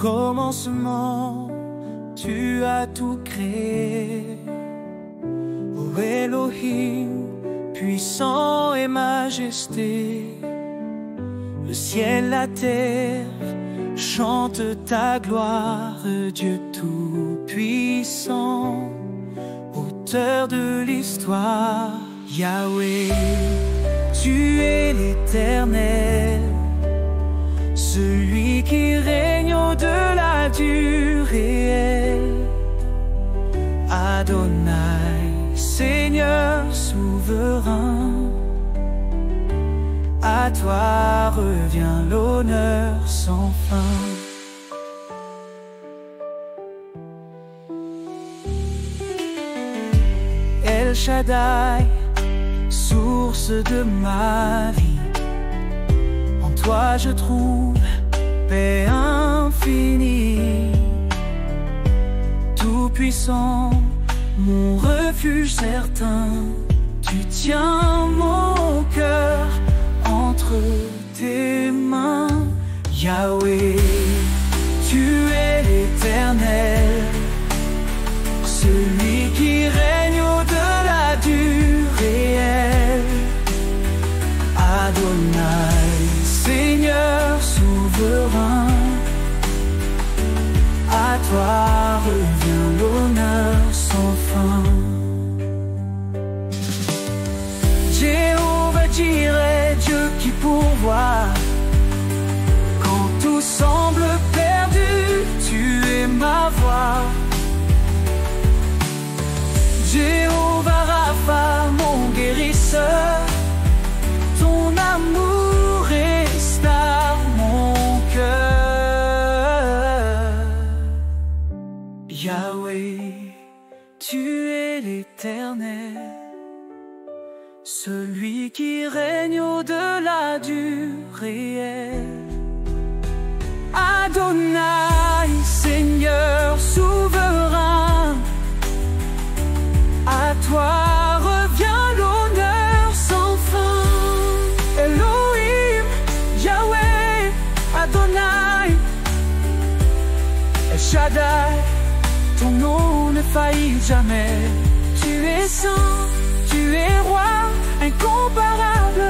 commencement, tu as tout créé. Ô Elohim, puissant et majesté, le ciel, la terre chantent ta gloire, Dieu tout-puissant, auteur de l'histoire. Yahweh, tu es l'Éternel, celui qui règne au-delà du réel. Adonai, Seigneur souverain, à toi revient l'honneur sans fin. El Shaddai, source de ma vie, en toi je trouve paix infinie. Tout-puissant, mon refuge certain, tu tiens mon cœur entre tes mains. Yahweh, tu es l'Éternel, celui qui règne au-delà du réel. Adonai, Seigneur souverain, à toi revient l'honneur sans fin. Jéhovah Jireh, Dieu qui pourvoit, quand tout semble perdu, tu es ma voix. Jéhovah Rapha, mon guérisseur, ton amour restaure mon cœur. Yahweh, tu es l'Éternel, celui qui règne au-delà du réel. Adonai, Seigneur souverain, à toi revient l'honneur sans fin. Elohim, Yahweh, Adonai, El Shaddai, ton nom ne faillit jamais. Tu es saint, tu es roi, incomparable.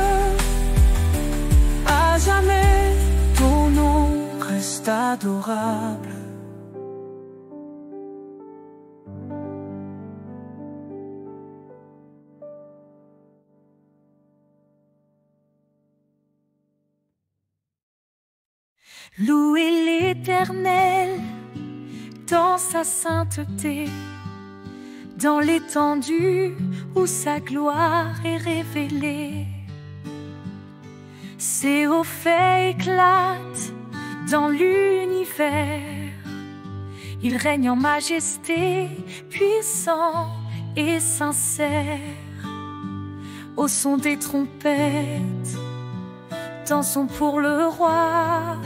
À jamais, ton nom reste adorable. Louez l'Éternel dans sa sainteté, dans l'étendue où sa gloire est révélée. Ses hauts faits éclatent dans l'univers. Il règne en majesté, puissant et sincère. Au son des trompettes, dansons pour le roi.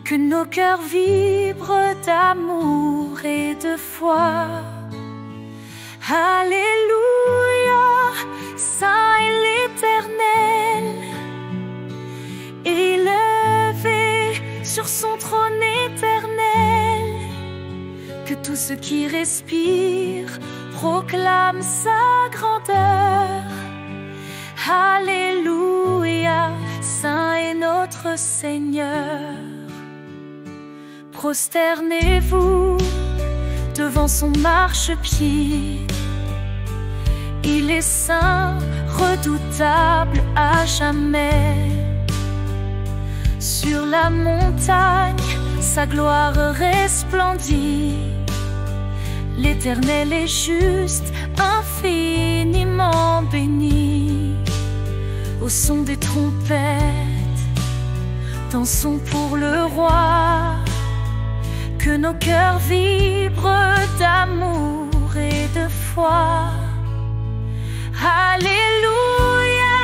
Que nos cœurs vibrent d'amour et de foi. Alléluia, saint est l'Éternel, élevé sur son trône éternel. Que tout ce qui respire proclame sa grandeur. Alléluia, saint est notre Seigneur. Prosternez-vous devant son marchepied. Il est saint, redoutable à jamais. Sur la montagne, sa gloire resplendit. L'Éternel est juste, infiniment béni. Au son des trompettes, dansons pour le roi. Que nos cœurs vibrent d'amour et de foi. Alléluia,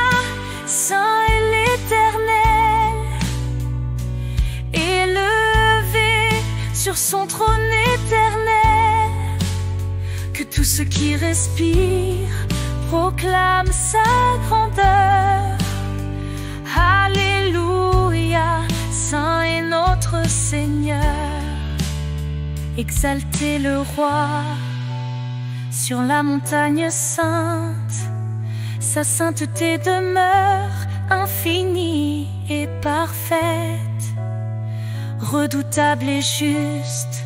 saint est l'Éternel, élevé sur son trône éternel. Que tout ce qui respire proclame sa grandeur. Alléluia, saint est notre Seigneur. Exaltez le roi sur la montagne sainte. Sa sainteté demeure infinie et parfaite. Redoutable et juste,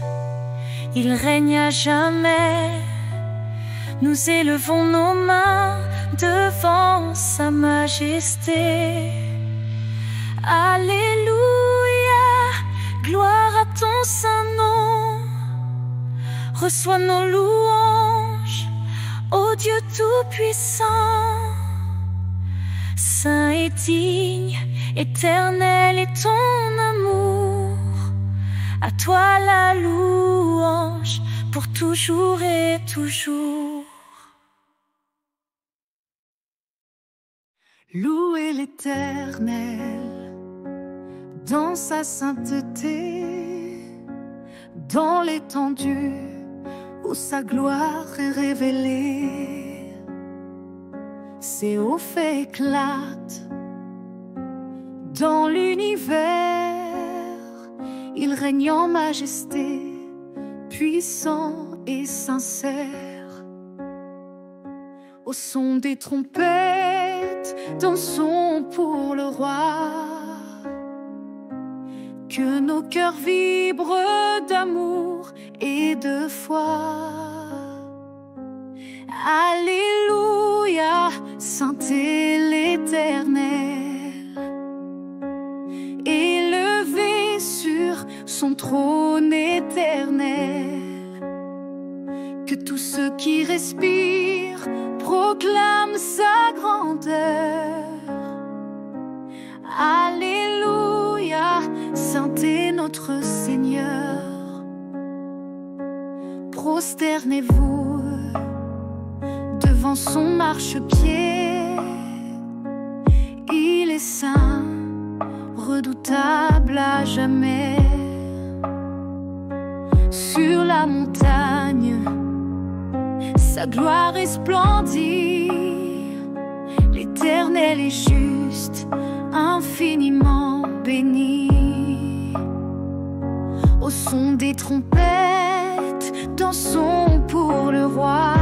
il règne à jamais. Nous élevons nos mains devant sa majesté. Alléluia, gloire à ton saint nom. Reçois nos louanges, ô Dieu tout-puissant. Saint et digne, éternel est ton amour. À toi la louange, pour toujours et toujours. Louez l'Éternel dans sa sainteté, dans l'étendue où sa gloire est révélée. Ses hauts faits éclatent dans l'univers. Il règne en majesté, puissant et sincère. Au son des trompettes, dansons pour le roi. Que nos cœurs vibrent d'amour et de foi. Alléluia, saint est l'Éternel, élevé sur son trône éternel. Que tous ceux qui respirent proclament sa grandeur. Alléluia, saint est notre Seigneur. Prosternez-vous devant son marchepied. Il est saint, redoutable à jamais. Sur la montagne, sa gloire resplendit. L'Éternel est juste, infiniment béni. Au son des trompettes, dansons pour le roi.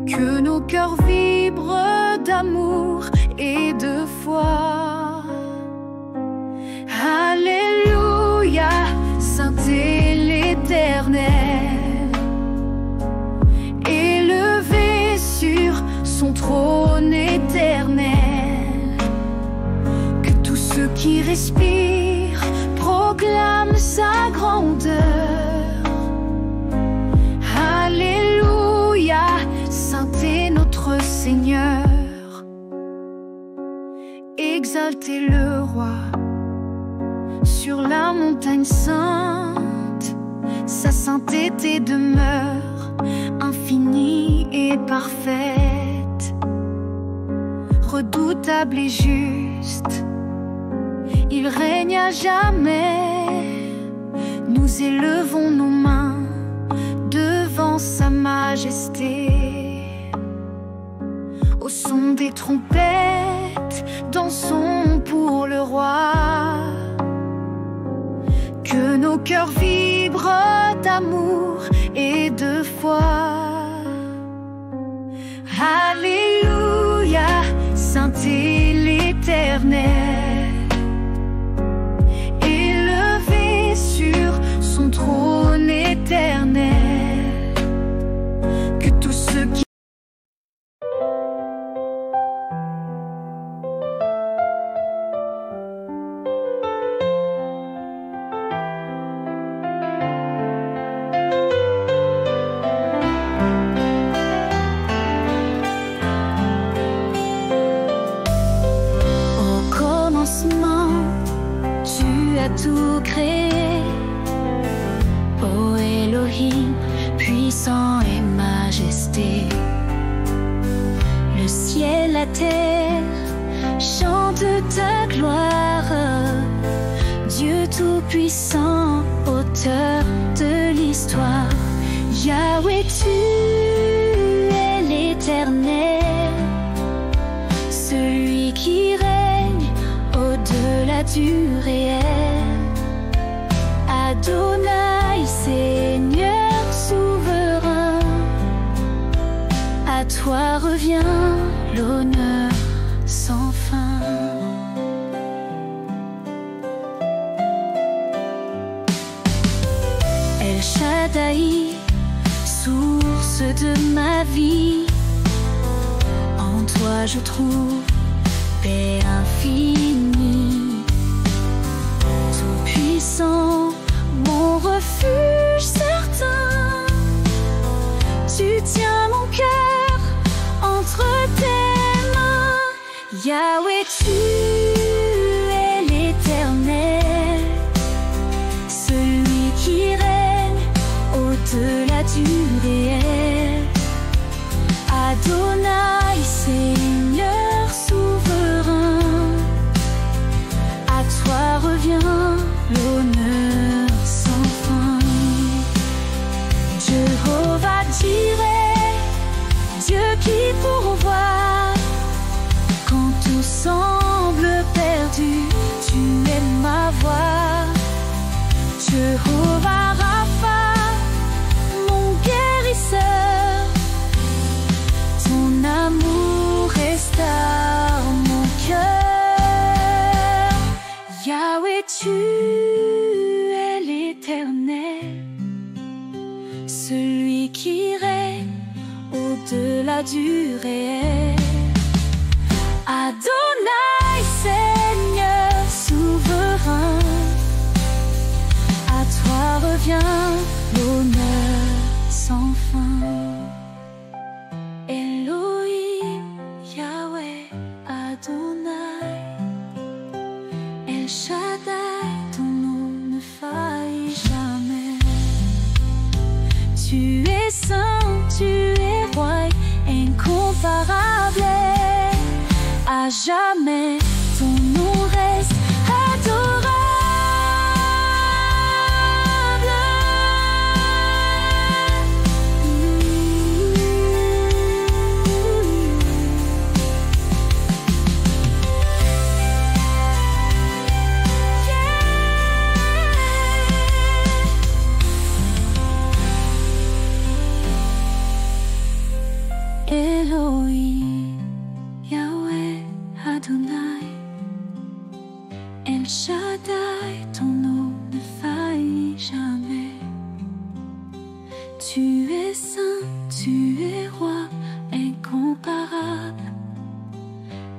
Que nos cœurs vibrent d'amour et de foi. Alléluia, saint est l'Éternel, élevé sur son trône éternel. Que tous ceux qui respirent proclament sa grandeur. Alléluia, saint est notre Seigneur. Exaltez le roi sur la montagne sainte. Sa sainteté demeure infinie et parfaite. Redoutable et juste, il règne à jamais. Nous élevons nos mains devant sa majesté. Au son des trompettes, dansons pour le roi. Que nos cœurs vibrent d'amour et de foi. Alléluia, saint est l'Éternel, élevé sur son trône éternel. Que tous ceux qui tout créé, ô Elohim, puissant et majesté. Le ciel, la terre chantent ta gloire. Dieu tout-puissant, auteur de l'histoire. Yahweh, tu es l'Éternel, celui qui règne au-delà du réel. Adonai, Seigneur souverain, à toi revient l'honneur sans fin. El Shaddai, source de ma vie, en toi je trouve paix infinie. Tout-puissant, mon refuge certain, tu tiens mon cœur entre tes mains. Yahweh, tu es l'Éternel, celui qui règne au-delà du réel. Adonai, Seigneur souverain, à toi revient l'honneur sans fin. Jéhovah Jireh, Dieu qui pourvoit, quand tout semble perdu, tu es ma voix. Jéhovah Rapha, mon guérisseur, ton amour restaure mon cœur. Yahweh, tu es l'Éternel, celui qui règne au-delà du réel. Adonai, Seigneur souverain, à toi revient l'honneur sans fin. Elohim, Yahweh, Adonai, El Shaddai, ton nom ne faillit jamais. Tu es saint, tu es roi, incomparable. À jamais, ton nom reste adorable. Elohim, Yahweh, Adonai, El Shaddai, ton nom ne faillit jamais. Tu es saint, tu es roi, incomparable.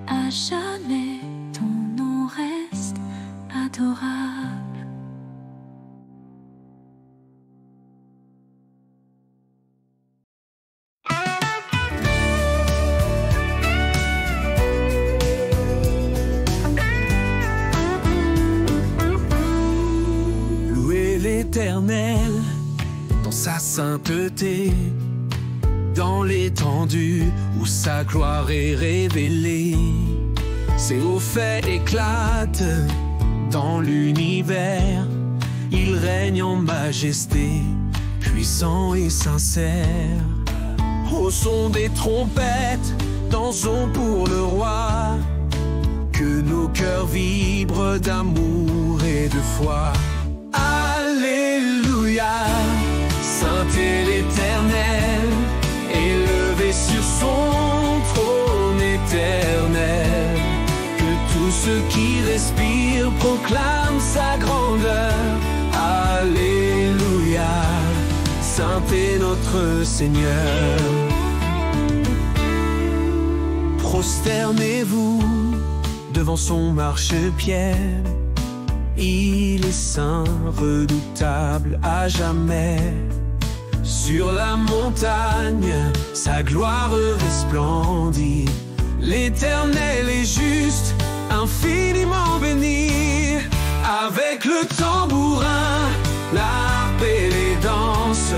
À jamais, ton nom reste adorable. L'Éternel dans sa sainteté, dans l'étendue où sa gloire est révélée. Ses hauts faits éclatent dans l'univers, il règne en majesté, puissant et sincère. Au son des trompettes, dansons pour le roi, que nos cœurs vibrent d'amour et de foi. Alléluia, saint est l'Éternel, élevé sur son trône éternel. Que tous ceux qui respirent proclament sa grandeur. Alléluia, saint est notre Seigneur. Prosternez-vous devant son marchepied. Il est saint, redoutable à jamais. Sur la montagne, sa gloire resplendit. L'Éternel est juste, infiniment béni. Avec le tambourin, l'harpe et les danses,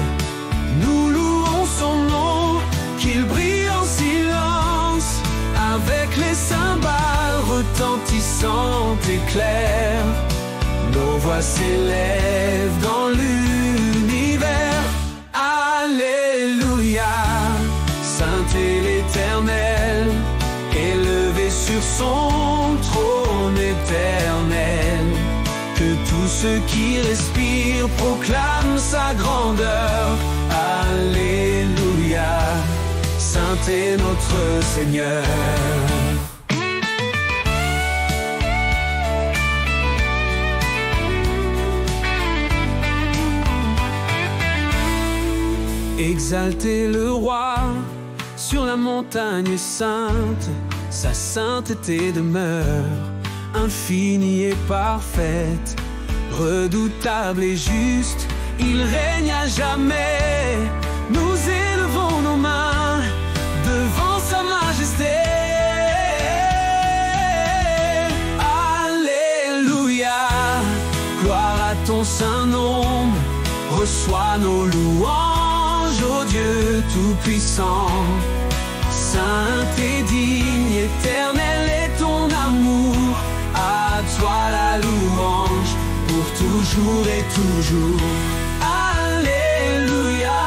nous louons son nom, qu'il brille en silence. Avec les cymbales retentissantes et claires, nos voix s'élèvent dans l'univers. Alléluia, saint est l'Éternel, élevé sur son trône éternel. ceux qui respirent proclament sa grandeur. Alléluia, Saint est notre Seigneur. Exaltez le roi sur la montagne sainte, sa sainteté demeure infinie et parfaite, redoutable et juste, il règne à jamais. Nous élevons nos mains devant sa majesté. Alléluia, gloire à ton saint nom, reçois nos louanges, ô Dieu tout-puissant. Saint et digne, éternel est ton amour, à toi la louange, pour toujours et toujours. Alléluia.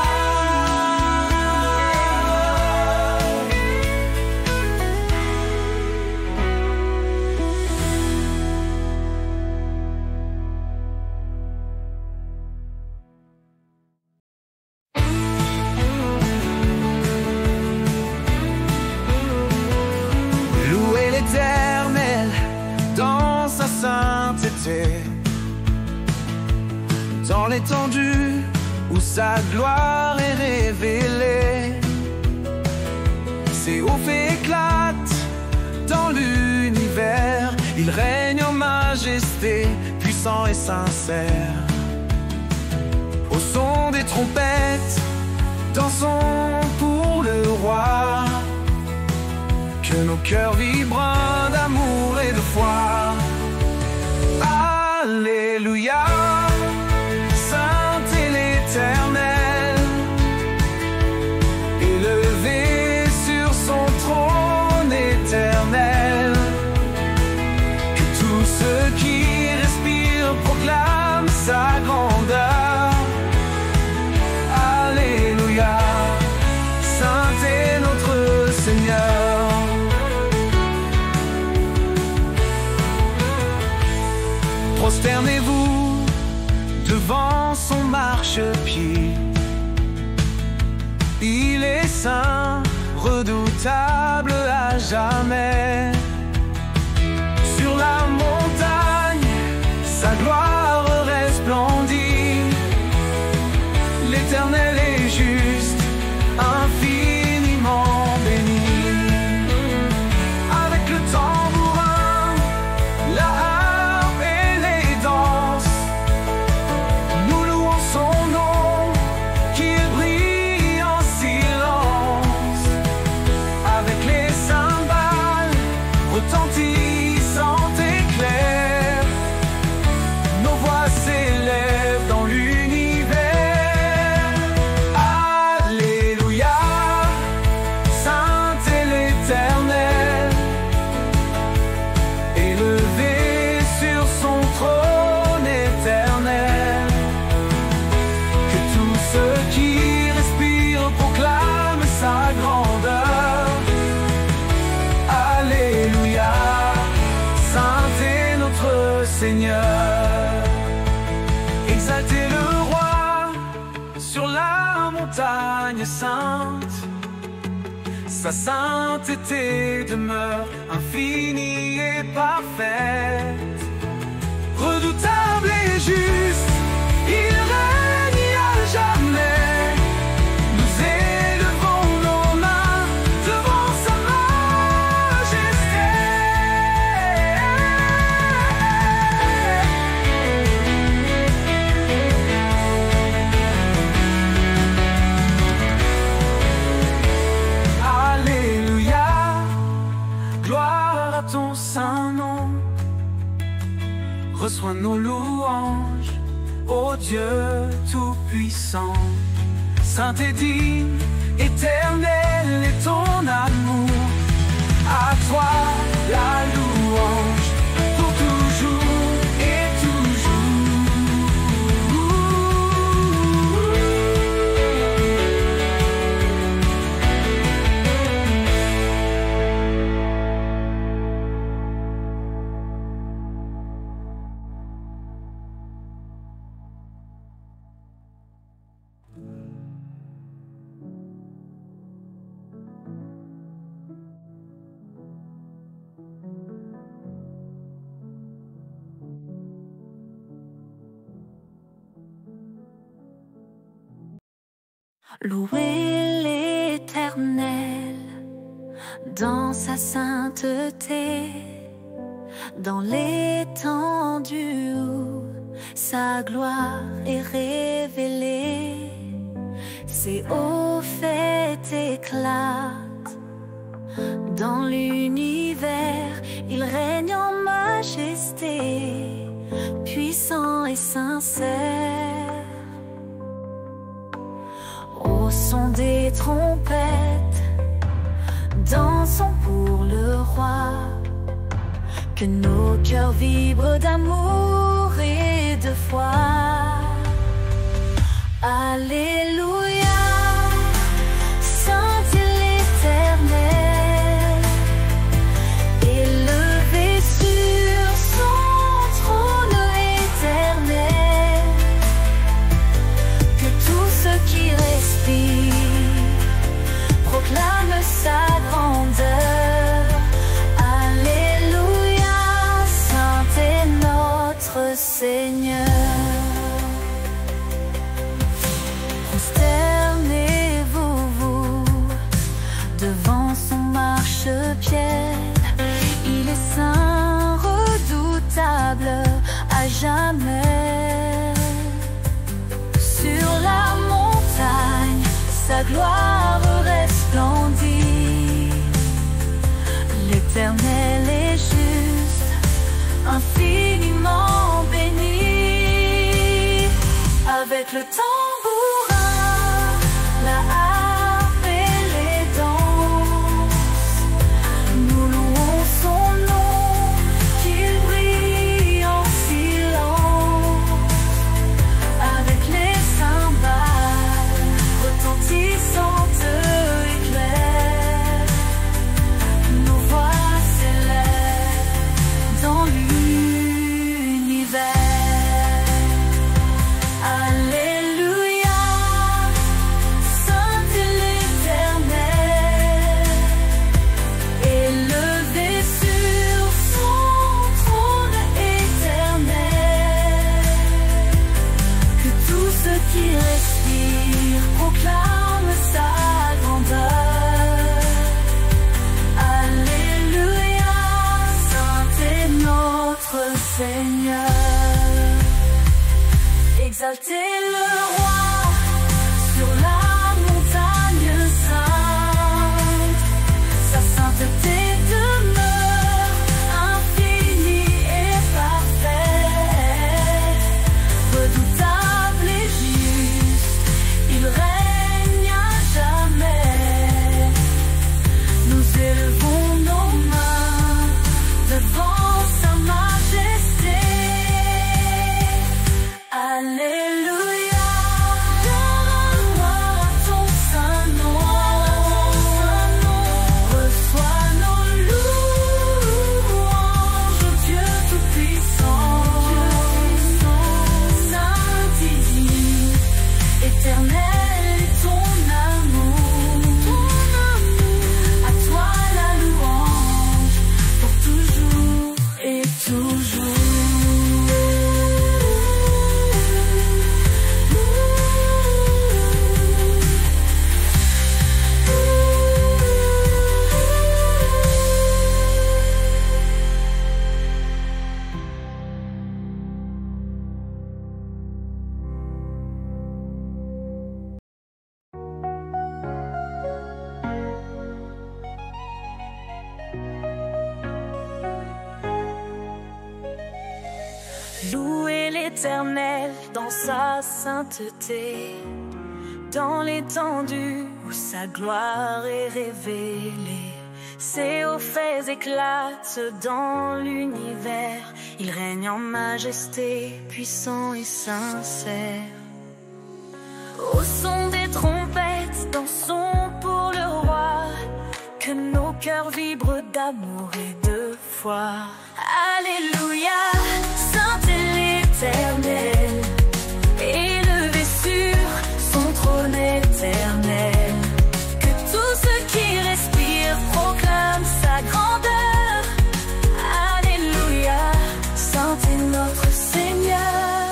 Louez l'Éternel dans sa sainteté, dans l'étendue où sa gloire est révélée. Ses hauts faits éclatent dans l'univers, il règne en majesté, puissant et sincère. Au son des trompettes, dansons pour le roi, que nos cœurs vibrent d'amour et de foi. Alléluia, Saint est l'Éternel, élevé sur son trône éternel. Que tous ceux qui respirent proclament sa grandeur. Alléluia, Saint est notre Seigneur. Prosternez-vous devant son marchepied. Il est saint, redoutable à jamais. Sur la montagne, sa gloire resplendit. L'Éternel est juste, infiniment béni. Avec le tambourin, la harpe et les danses, nous louons son nom qui brille en silence. Avec les cymbales retentissantes et claires, nos voix s'élèvent dans l'univers. Alléluia, Saint est l'Éternel, élevé sur son trône éternel. Que tous ceux qui respirent proclament sa grandeur. Alléluia, Saint est notre Seigneur. Exaltez le roi sur la montagne sainte, sa sainteté demeure infinie et parfaite. Redoutable et juste, il règne à jamais. Nous élevons nos mains devant sa majesté. Alléluia, gloire à ton saint nom. Reçois nos louanges, ô Dieu tout-puissant. Saint et digne, éternel est ton amour. À toi la louange, pour toujours et toujours. Louez l'Éternel dans sa sainteté, dans l'étendue où sa gloire est révélée. Ses hauts faits éclatent dans l'univers, il règne en majesté, puissant et sincère. Au son des trompettes, dansons pour le roi, que nos cœurs vibrent d'amour et de foi. Alléluia, saint est l'Éternel, élevé sur son trône éternel. Que tout ce qui respire proclame sa grandeur. Alléluia, saint est notre Seigneur. Prosternez-vous, vous, devant son marchepied. Il est saint, redoutable à jamais. Sur la montagne, sa gloire resplendit. L'Éternel est juste, infiniment béni. Avec le tambourin, la harpe et les danses, nous louons son nom, qu'il brille en silence. Avec les cymbales retentissantes et claires, nos voix s'élèvent dans l'univers. Alléluia, saint est l'Éternel, élevé sur son trône éternel. Que tout ce qui respire proclame sa grandeur. Alléluia, saint est notre Seigneur. Exaltez le roi sur la montagne sainte, sa sainteté demeure infinie et parfaite. Redoutable et juste, il règne à jamais. Nous élevons nos mains devant sa majesté. Alléluia, donne-moi ton saint nom. Reçois nos louanges, Dieu tout-puissant. Saint et digne, éternel est ton amour. À toi la louange, pour toujours et toujours. Louez l'Éternel dans sa sainteté, dans l'étendue où sa gloire est révélée. Ses hauts faits éclatent dans l'univers, il règne en majesté, puissant et sincère. Au son des trompettes, dansons pour le roi, que nos cœurs vibrent d'amour et de foi. Alléluia, saint est l'Éternel, élevé sur son trône éternel. Que tout ce qui respire proclame sa grandeur. Alléluia, saint est notre Seigneur.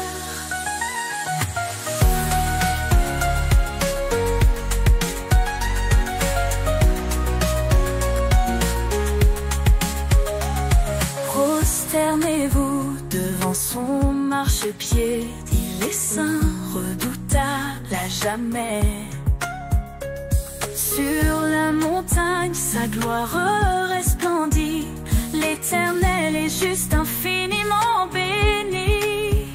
à jamais. Sur la montagne, sa gloire resplendit. L'Éternel est juste infiniment béni.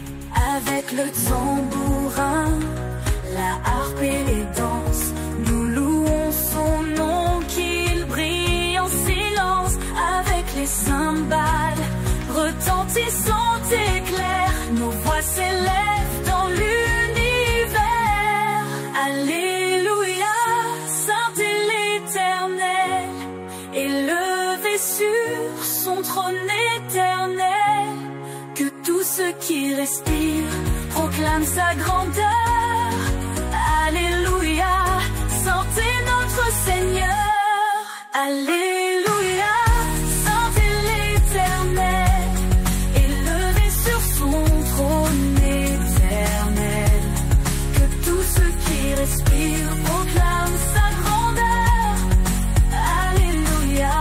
Avec le tambourin, la harpe et les danses, nous louons son nom, qu'il brille en silence. Avec les cymbales retentissant éclairs, nos voix s'élèvent dans l'univers. Alléluia, saint est l'Éternel, élevé sur son trône éternel. Que tous ceux qui respirent proclament sa grandeur. Alléluia, saint est notre Seigneur. Alléluia, saint est l'Éternel, élevé sur son trône éternel. Que tous ceux qui respirent proclament sa grandeur. Alléluia,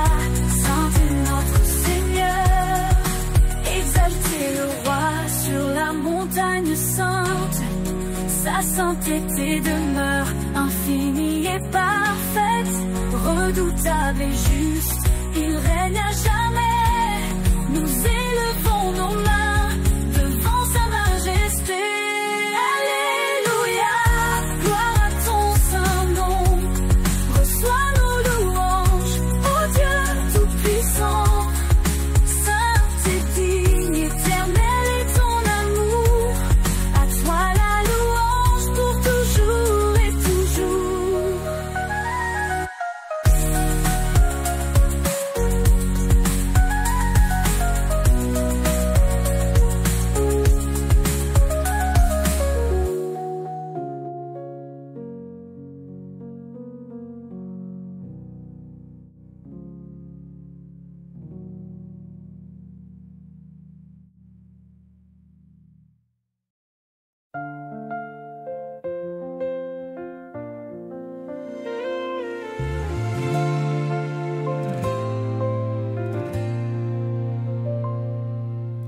saint est notre Seigneur. Exaltez le roi sur la montagne sainte. Sa sainteté demeure infinie et parfaite. Redoutable et juste, il règne à jamais. Nous élevons nos mains devant sa majesté. Alléluia, gloire à ton saint nom. Reçois nos louanges, ô Dieu tout-puissant. Saint et digne, éternel est ton amour. À toi la louange pour toujours et toujours.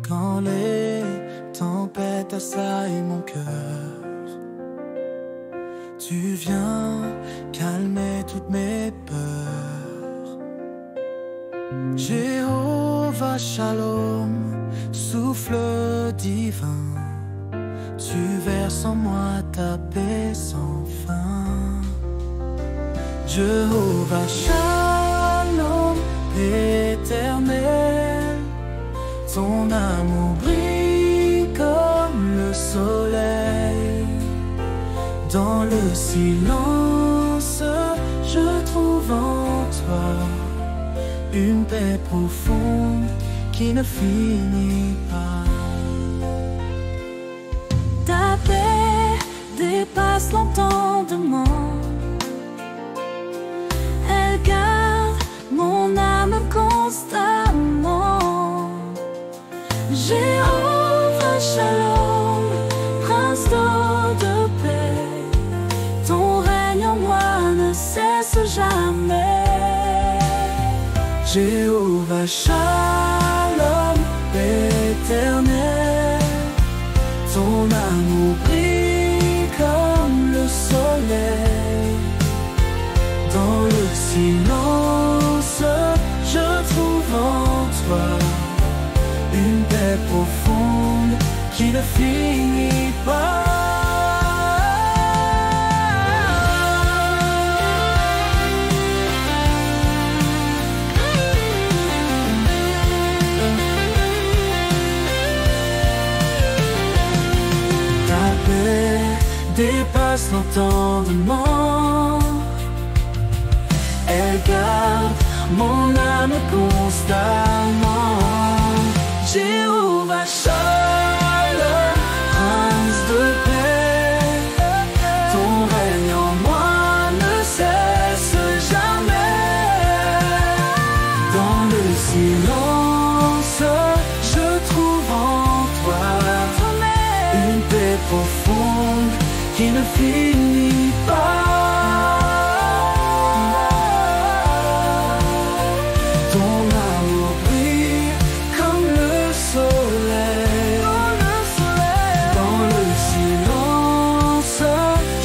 Quand les tempêtes assaillent mon cœur, tu viens calmer toutes mes peurs. Jéhovah Shalom, souffle divin, tu verses en moi ta paix sans fin. Jéhovah Shalom, éternel, ton amour brille comme le soleil. Dans le silence, je trouve en toi une paix profonde qui ne finit pas. Ta paix dépasse l'entendement. Elle garde mon âme constamment. Jéhovah Shalom, prince d'eau de paix, ton règne en moi ne cesse jamais. Jéhovah Shalom, éternel, ton amour brille comme le soleil. Dans le silence, je trouve en toi une paix profonde qui ne finit pas. Ta paix dépasse l'entendement. Elle garde mon âme constamment. Jéhovah Shalom, prince de paix, ton règne en moi ne cesse jamais. Dans le silence, je trouve en toi une paix profonde qui ne finit pas.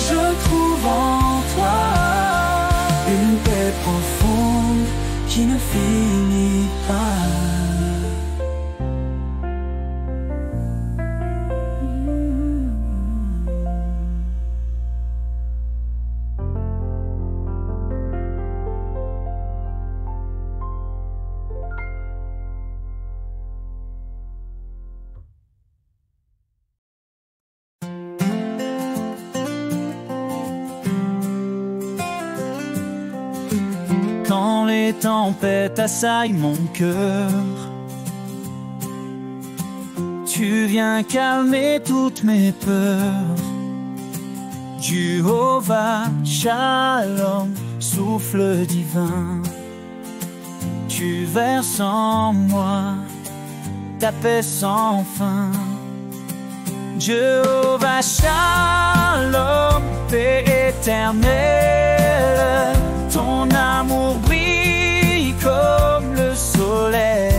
Je les tempêtes assaillent mon cœur, tu viens calmer toutes mes peurs. Jéhovah Shalom, souffle divin, tu verses en moi ta paix sans fin. Jéhovah Shalom, paix éternelle, ton amour brille comme le soleil.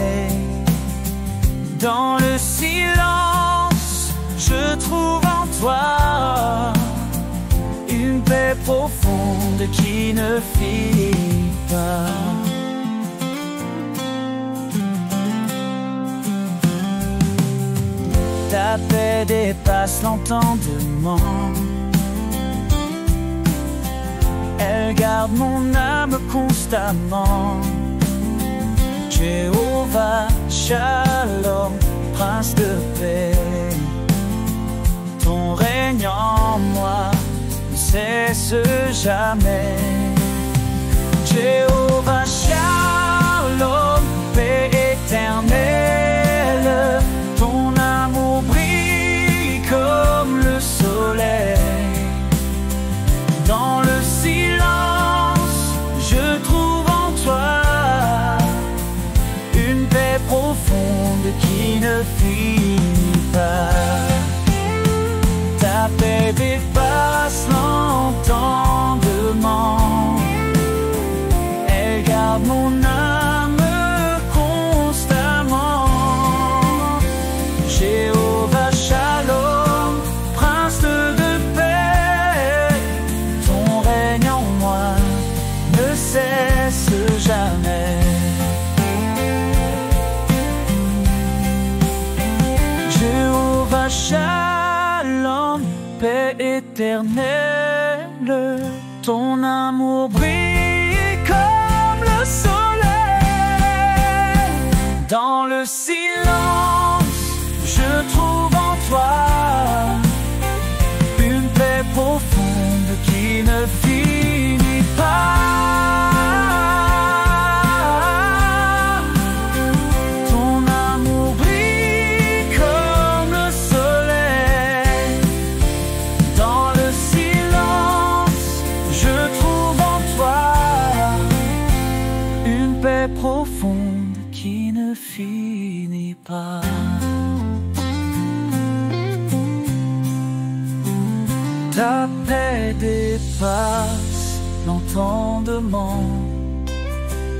Dans le silence, je trouve en toi une paix profonde qui ne finit pas. Ta paix dépasse l'entendement, elle garde mon âme constamment. Jéhovah Shalom, prince de paix, ton règne en moi ne cesse jamais. Jéhovah Shalom, paix éternelle, ton amour brille comme le soleil. Dans le silence, je trouve en toi une paix profonde qui ne finit pas. Ta paix dépasse l'entendement, elle garde mon âme constamment. Jéhovah Shalom, prince de paix, ton règne en moi ne cesse jamais. Jéhovah Shalom, paix éternelle, ton amour brille comme le soleil. Dans le silence, je trouve en toi une paix profonde qui ne finit pas. Profonde qui ne finit pas. Ta paix dépasse l'entendement,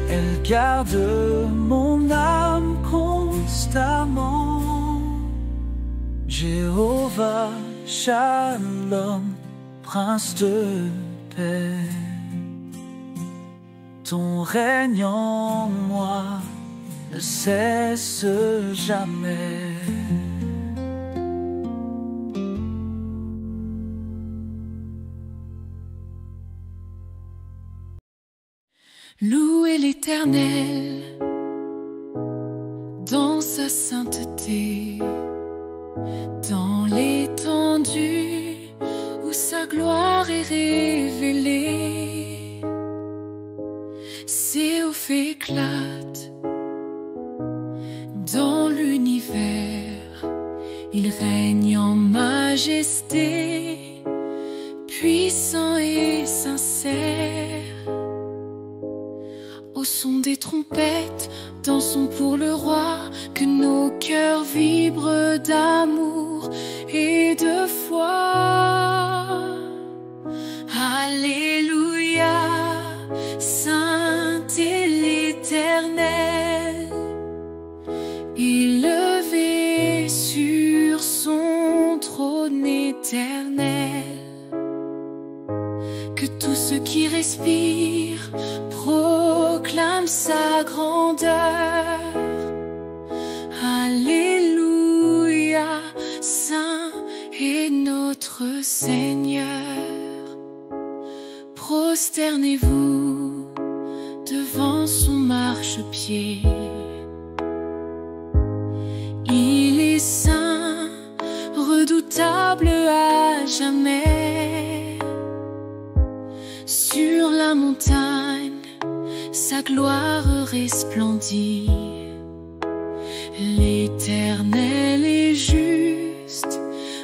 elle garde mon âme constamment. Jéhovah Shalom, prince de paix, ton règne en moi ne cesse jamais. Louez l'Éternel dans sa sainteté, dans l'étendue où sa gloire est révélée. Ses hauts éclatent dans l'univers, il règne en majesté, puissant et sincère. Au son des trompettes, dansons pour le roi, que nos cœurs vibrent d'amour et de foi. Alléluia, saint est l'Éternel, élevé sur son trône éternel. Que tous ceux qui respirent proclament sa grandeur. Alléluia, saint est notre Seigneur. Prosternez-vous devant son marchepied. Il est saint, redoutable à jamais. Sur la montagne, sa gloire resplendit. L'Éternel est juste,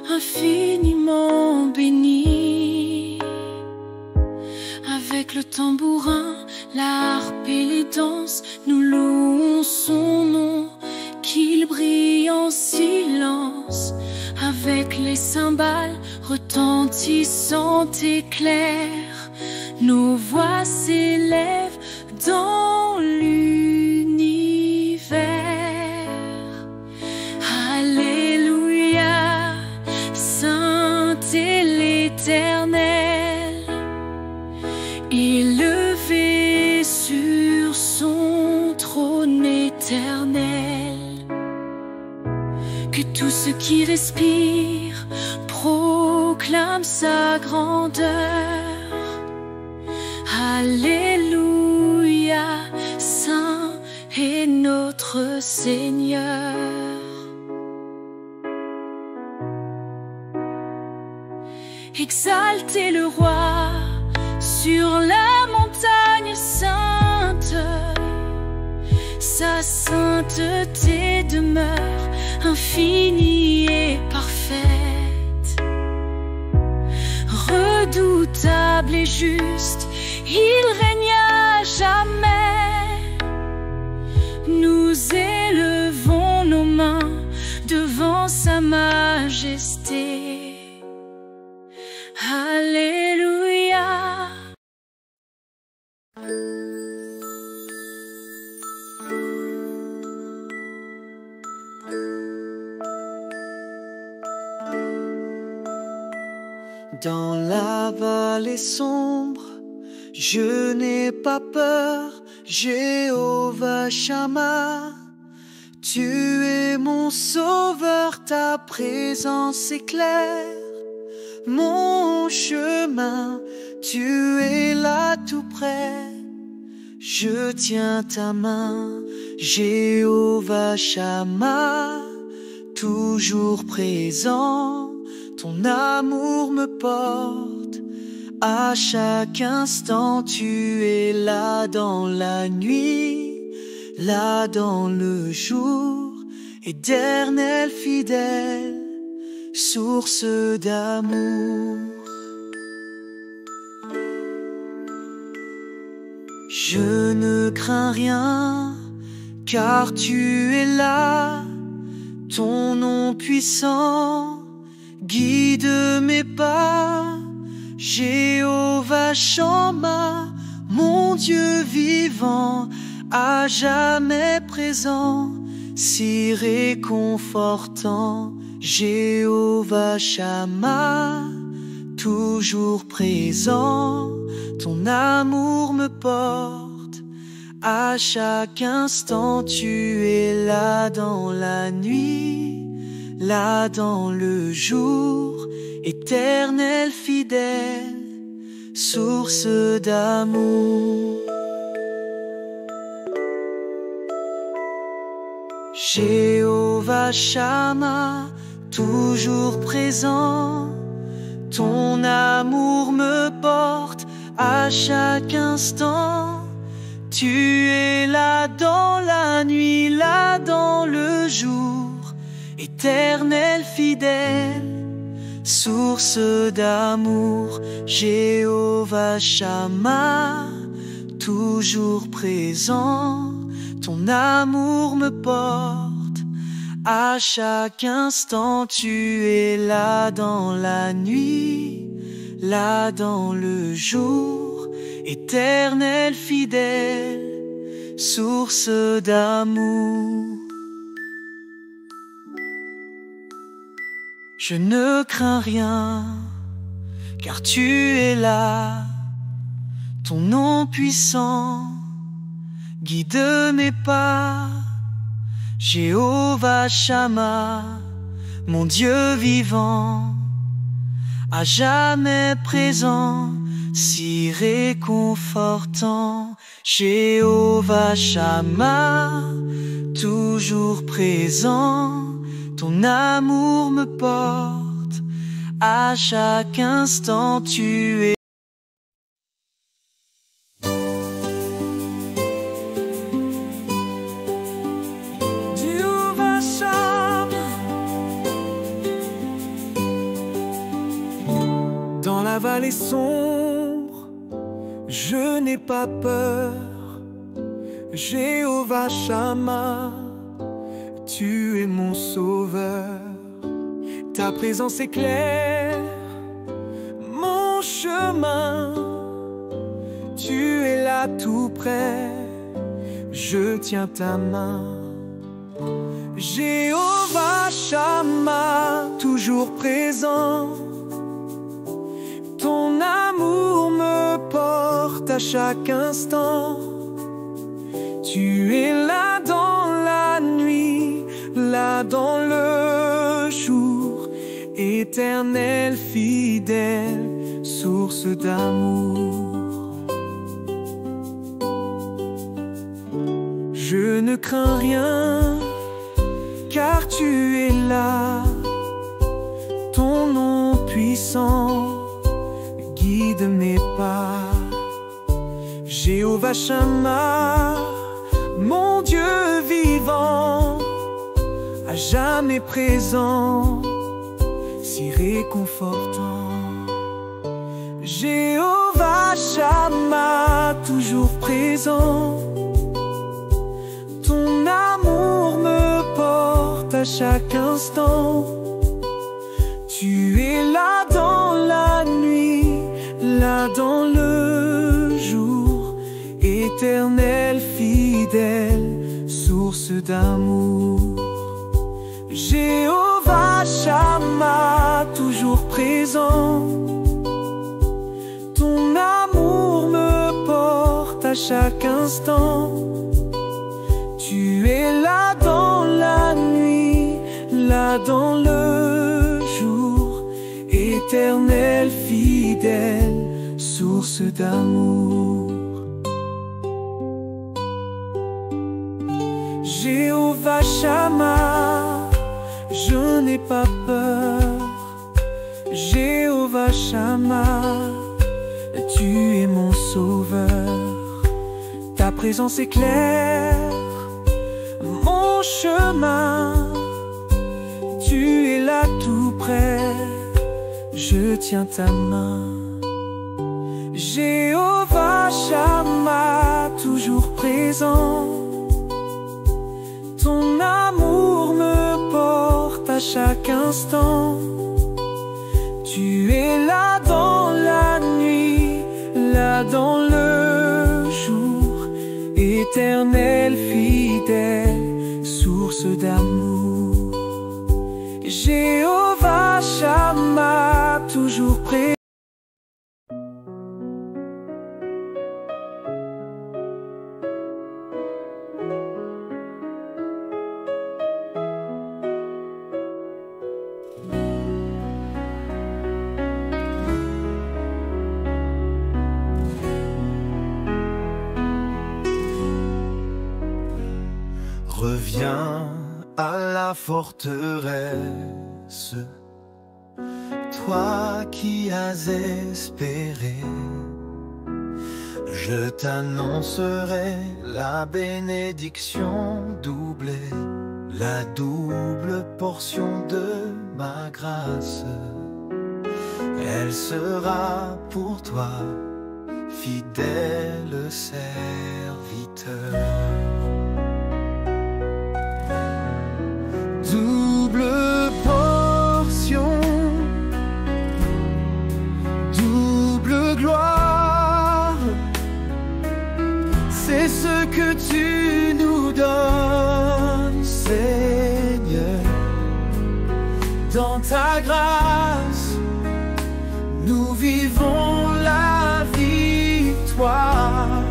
infiniment béni. Avec le tambourin, la harpe et les danses, nous louons son nom, qu'il brille en silence. Avec les cymbales retentissantes et claires, nos voix s'élèvent dans l'univers. Alléluia, saint est l'Éternel, élevé sur son trône éternel. Que tout ce qui respire proclame sa grandeur. Alléluia, saint est notre Seigneur. Exaltez le roi sur la montagne sainte. Sa sainteté demeure infinie et parfaite. Redoutable et juste, il règne à jamais. Nous élevons nos mains devant sa majesté. Alléluia. Dans la vallée sombre, je n'ai pas peur, Jéhovah Shammah. Tu es mon sauveur, ta présence éclaire mon chemin, tu es là tout près. Je tiens ta main, Jéhovah Shammah, toujours présent. Ton amour me porte, à chaque instant tu es là dans la nuit, là dans le jour, éternel fidèle, source d'amour. Je ne crains rien, car tu es là, ton nom puissant guide mes pas. Jéhovah Shammah, mon Dieu vivant, à jamais présent, si réconfortant. Jéhovah Shammah, toujours présent, ton amour me porte, à chaque instant tu es là dans la nuit, là dans le jour, éternel fidèle, source d'amour. Jéhovah Shammah, toujours présent, ton amour me porte à chaque instant. Tu es là dans la nuit, là dans le jour, éternel fidèle, source d'amour. Jéhovah Shammah, toujours présent, ton amour me porte, à chaque instant tu es là dans la nuit, là dans le jour, éternel fidèle, source d'amour. Je ne crains rien, car tu es là, ton nom puissant guide mes pas. Jéhovah Shammah, mon Dieu vivant, à jamais présent, si réconfortant. Jéhovah Shammah, toujours présent, ton amour me porte, à chaque instant tu es. Dans la vallée sombre, je n'ai pas peur. Jéhovah Shammah, tu es mon sauveur. Ta présence éclaire mon chemin. Tu es là tout près, je tiens ta main. Jéhovah Shammah, toujours présent. Ton amour me porte à chaque instant. Tu es là dans la nuit, là dans le jour. Éternel, fidèle, source d'amour. Je ne crains rien, car tu es là. Ton nom puissant guide mes pas. Jéhovah Shammah, mon Dieu vivant, à jamais présent, si réconfortant. Jéhovah Shammah, toujours présent. Ton amour me porte à chaque instant. Tu es là dans la nuit, là dans le jour. Éternel, fidèle, source d'amour. Jéhovah Shammah, toujours présent. Ton amour me porte à chaque instant. Tu es là dans la nuit, là dans le jour. Éternel, fidèle, source d'amour. Jéhovah Shammah, je n'ai pas peur. Jéhovah Shammah, tu es mon sauveur. Ta présence éclaire mon chemin. Tu es là tout près, je tiens ta main. Jéhovah Shammah, toujours présent. Ton amour me porte à chaque instant. Tu es là dans la nuit, là dans le jour. Éternel, fidèle, source d'amour. Jéhovah Shammah, toujours présent. Reviens à la forteresse, toi qui as espéré. Je t'annoncerai la bénédiction doublée, la double portion de ma grâce. Elle sera pour toi, fidèle serviteur. Double portion, double gloire, c'est ce que tu nous donnes, Seigneur. Dans ta grâce, nous vivons la victoire.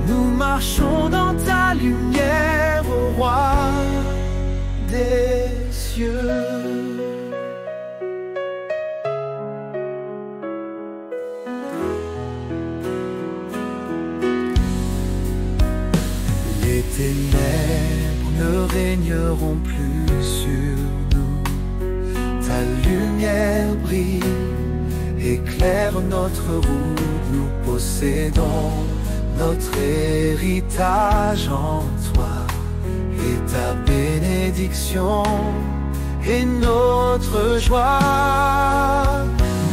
Nous marchons dans ta lumière, ô roi des cieux. Les ténèbres ne régneront plus sur nous. Ta lumière brille, éclaire notre route. Nous possédons notre héritage en toi. Et ta bénédiction est notre joie.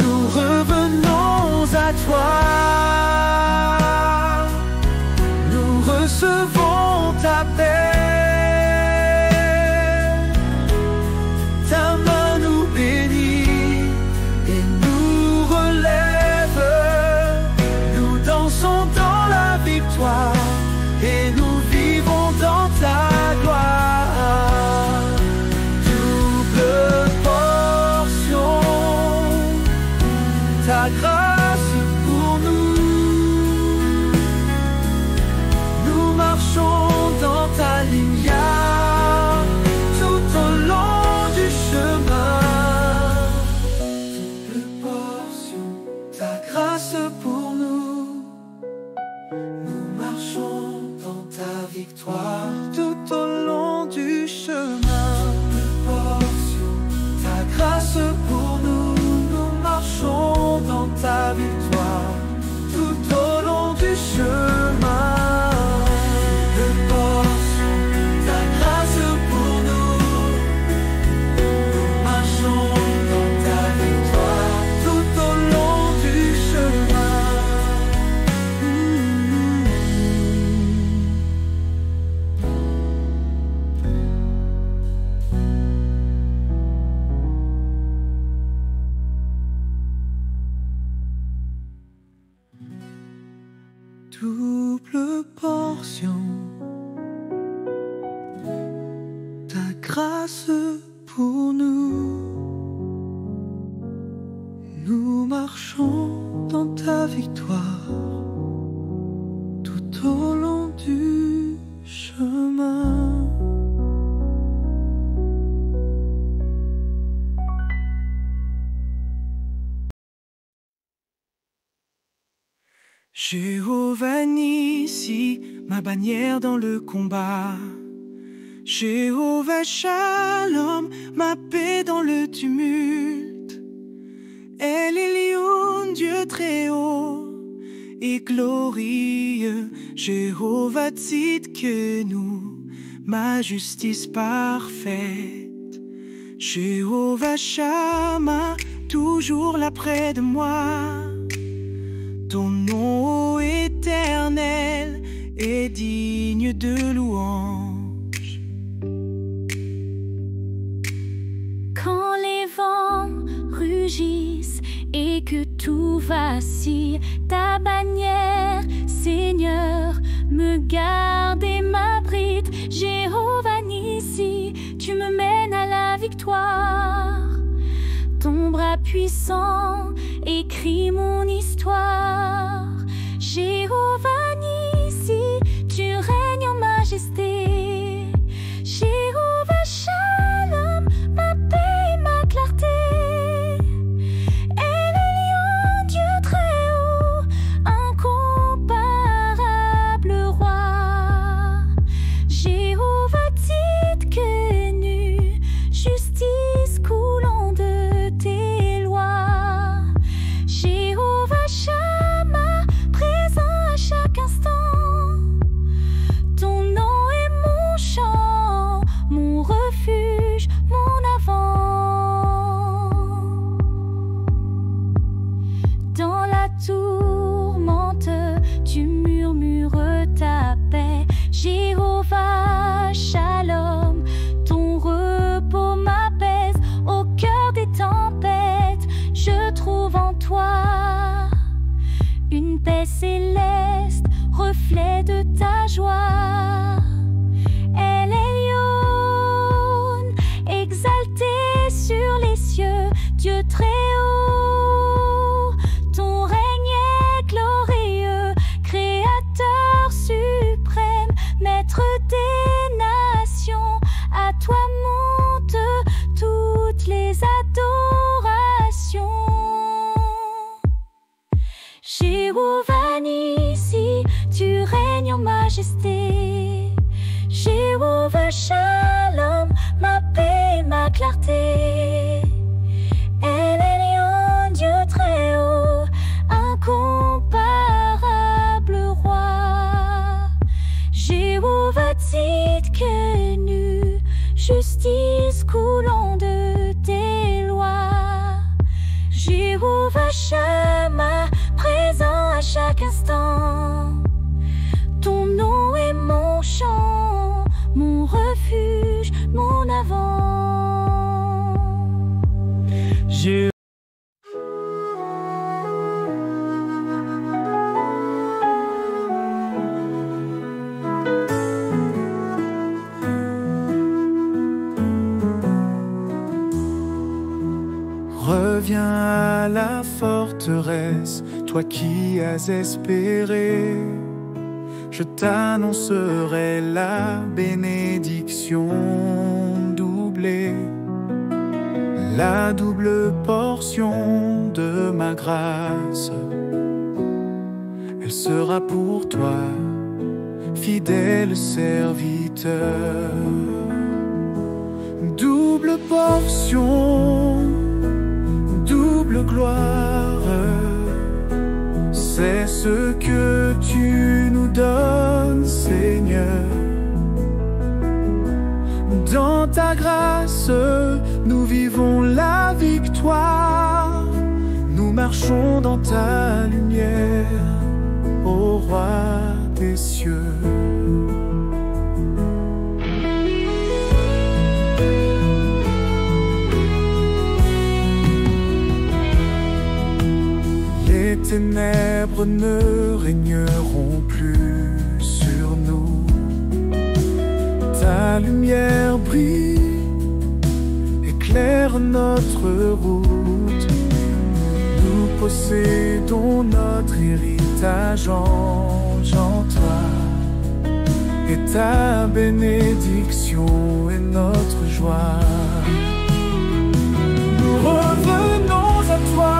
Nous ta grâce pour nous. Nous marchons dans ta lumière tout au long du chemin. Double portion, ta grâce pour nous. Nous marchons dans ta victoire tout au long du chemin. Double portion, ta grâce pour nous. Nous marchons dans ta victoire tout au long du chemin. Double portion, ta grâce pour nous. Nous marchons dans ta victoire tout au long du chemin. Double portion, ta grâce pour nous. Nous marchons dans ta victoire tout au long du chemin. Jéhovah Nissi, ma bannière dans le combat. Jéhovah Shalom, ma paix dans le tumulte. El Elyon, Dieu très haut et glorieux. Jéhovah Tzidkenu, ma justice parfaite. Jéhovah Shammah, toujours là près de moi. Ton nom éternel est digne de louange. Quand les vents rugissent et que tout vacille, ta bannière, Seigneur, me garde et m'abrite. Jéhovah Nissi, tu me mènes à la victoire. Ton bras puissant écrit mon histoire. Jéhovah Nissi, tu règnes en majesté. Jéhovah Shalom, ma paix et ma clarté. El Elyon, Dieu très haut, incomparable roi. Jéhovah Tzidkenu, justice coulant de tes lois. Jéhovah Shammah, présent à chaque instant. Ton nom est mon chant, mon refuge, mon avant. Dans la tourmente, tu murmures ta paix. Jéhovah Shalom, ton repos m'apaise. Au cœur des tempêtes, je trouve en toi une paix céleste, reflet de ta joie. El Elyon, exalté sur les cieux, Dieu très haut. Ton règne est glorieux, Créateur suprême, Maître des nations. À toi montent toutes les adorations. Jéhovah Nissi, tu règnes en majesté. Jéhovah Shalom, ma paix et ma clarté. El Elyon, Dieu très haut, incomparable roi. Jéhovah Tzidkenu, justice coulant de tes lois. Jéhovah Shammah, présent à chaque instant. Ton nom est mon chant, mon refuge, mon avant. Reviens à la forteresse, promesses, toi qui as espéré. Je t'annoncerai la bénédiction doublée, la double portion de ma grâce. Elle sera pour toi, fidèle serviteur. Double portion, double gloire, c'est ce que tu nous donnes, Seigneur. Dans ta grâce, nous vivons la victoire. Nous marchons dans ta lumière, ô Roi des cieux. Les ténèbres ne régneront plus sur nous. Ta lumière brille, éclaire notre route. Nous possédons notre héritage en toi. Et ta bénédiction est notre joie. Nous revenons à toi,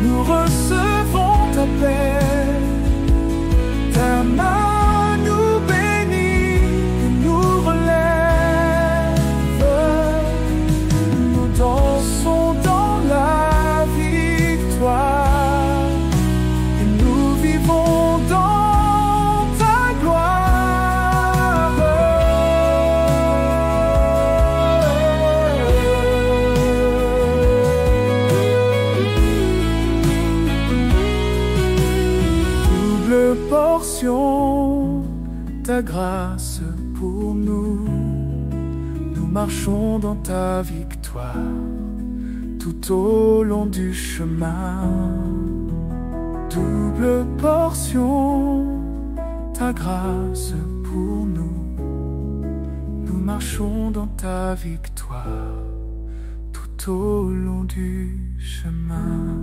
nous recevons ta paix. Ta main nous bénit et nous relève. Nous dansons dans la victoire et nous vivons dans ta gloire. Double portion, ta grâce pour nous. Nous marchons dans ta victoire tout au long du chemin. Double portion, ta grâce pour nous. Nous marchons dans ta victoire tout au long du chemin.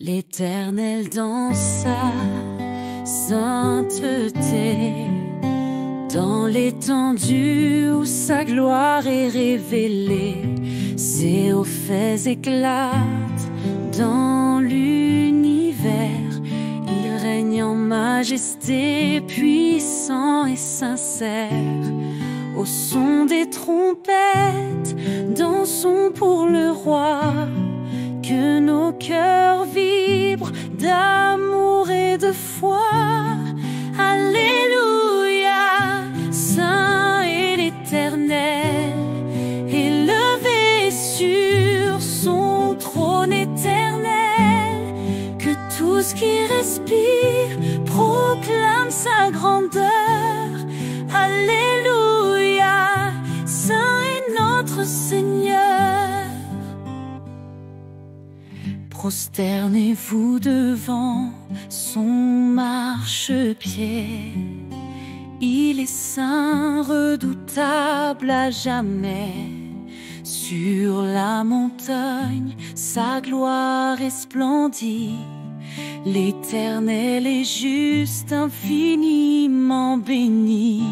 L'Éternel dans sa sainteté, dans l'étendue où sa gloire est révélée. Ses hauts faits éclatent dans l'univers. Il règne en majesté, puissant et sincère. Au son des trompettes, dansons pour le roi. Que nos cœurs vibrent d'amour et de foi. Alléluia, Saint est l'Éternel, élevé sur son trône éternel. Que tout ce qui respire proclame sa grandeur. Alléluia, Saint est notre Seigneur. Prosternez-vous devant son marchepied. Il est saint, redoutable à jamais. Sur la montagne, sa gloire resplendit. L'Éternel est juste, infiniment béni.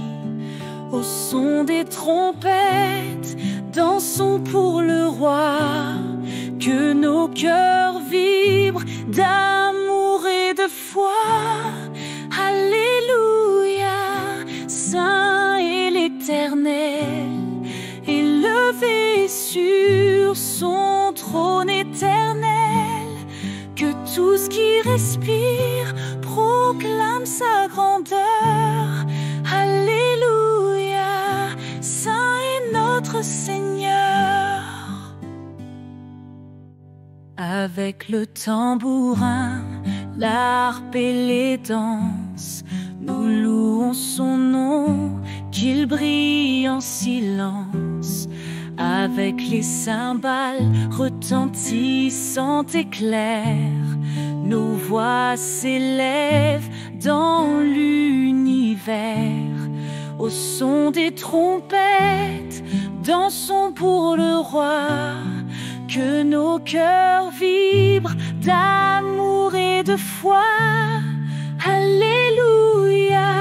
Au son des trompettes, dansons pour le roi. Que nos cœurs vibrent d'amour et de foi. Alléluia, Saint est l'Éternel, élevé sur son trône éternel. Que tout ce qui respire proclame sa grandeur. Alléluia, Saint est notre Seigneur. Avec le tambourin, l'harpe et les danses, nous louons son nom, qu'il brille en silence. avec les cymbales retentissantes et claires, nos voix s'élèvent dans l'univers. Au son des trompettes, dansons pour le roi, que nos cœurs vibrent d'amour et de foi. Alléluia,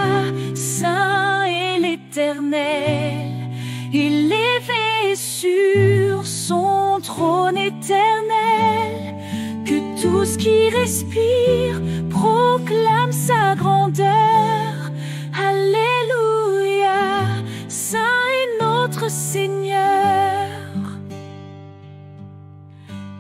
Saint est l'Éternel, élevé sur son trône éternel. Que tout ce qui respire proclame sa grandeur. Alléluia, Saint est notre Seigneur.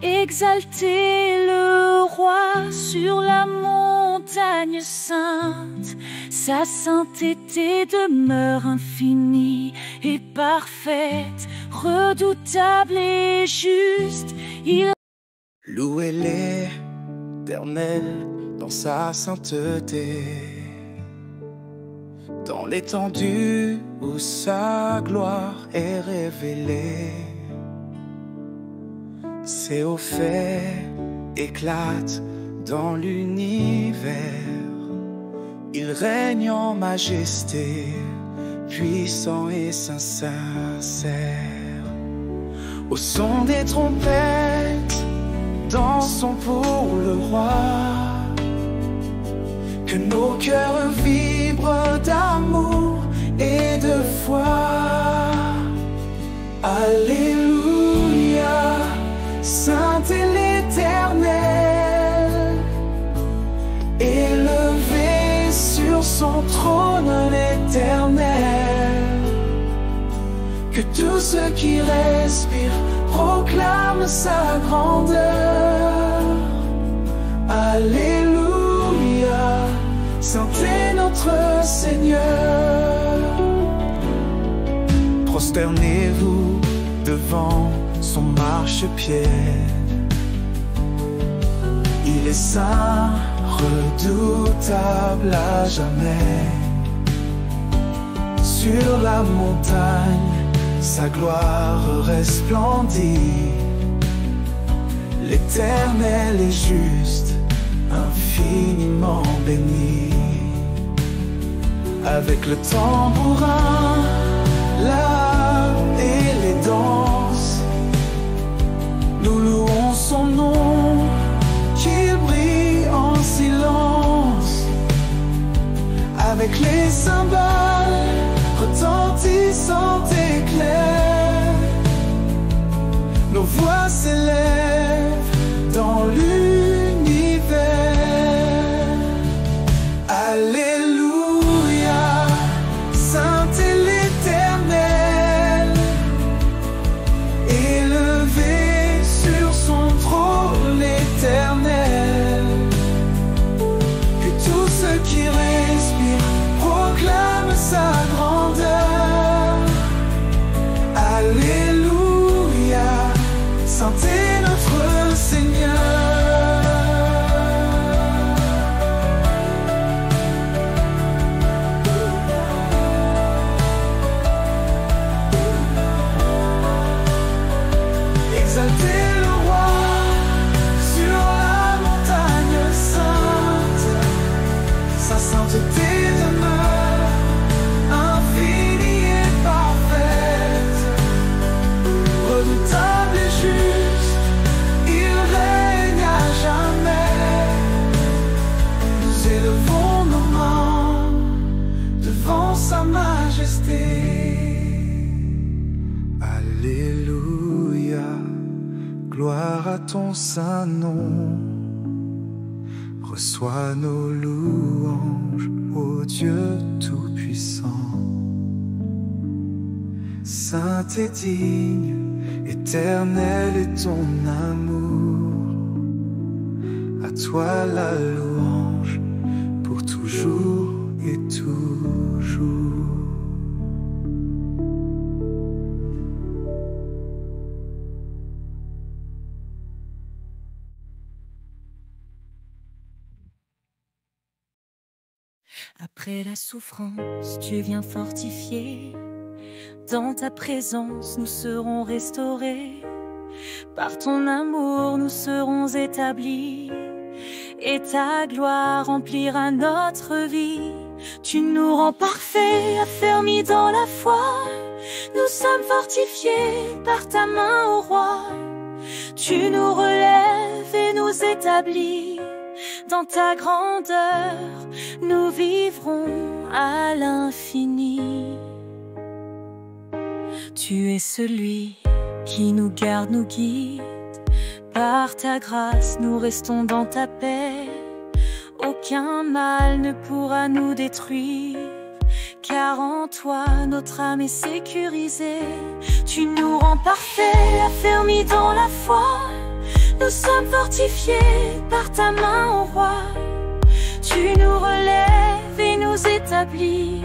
Exaltez le roi sur la montagne sainte. Sa sainteté demeure infinie et parfaite, redoutable et juste. Louez l'Éternel dans sa sainteté, dans l'étendue où sa gloire est révélée. Ses hauts faits éclatent dans l'univers. Il règne en majesté, puissant et sincère. Au son des trompettes, dansons pour le roi. Que nos cœurs vibrent d'amour et de foi. Alléluia, Saint est l'Éternel, élevé sur son trône éternel. Que tout ce qui respire proclame sa grandeur. Alléluia, Saint est notre Seigneur. Prosternez-vous devant son marchepied. Il est saint, redoutable à jamais. Sur la montagne, sa gloire resplendit. L'Éternel est juste, infiniment béni. Avec le tambourin, l'harpe et les danses, nous louons son nom, qu'il brille en silence. Avec les cymbales retentissantes et claires, nos voix s'élèvent dans l'univers. Alléluia, Saint est l'Éternel, élevé sur son trône éternel. Que tout ce qui respire proclame sa grandeur. Alléluia, Saint est notre Seigneur. Exaltez le roi sur la montagne sainte. Sa sainteté demeure infinie et parfaite, redoutable et juste. Il règne à jamais. Nous élevons nos mains devant sa majesté. Alléluia, gloire à ton saint nom. Reçois nos louanges, ô Dieu Tout-Puissant. Saint et digne, éternel est ton amour. À toi la louange, pour toujours et toujours. Après la souffrance, tu viens fortifier Dans ta présence, nous serons restaurés. Par ton amour, nous serons établis. Et ta gloire remplira notre vie. Tu nous rends parfaits, affermis dans la foi. Nous sommes fortifiés par ta main, ô roi. Tu nous relèves et nous établis. Dans ta grandeur, nous vivrons à l'infini. Tu es celui qui nous garde, nous guide. Par ta grâce, nous restons dans ta paix. Aucun mal ne pourra nous détruire, car en toi, notre âme est sécurisée. Tu nous rends parfaits, affermis dans la foi. Nous sommes fortifiés par ta main, ô roi. Tu nous relèves et nous établis.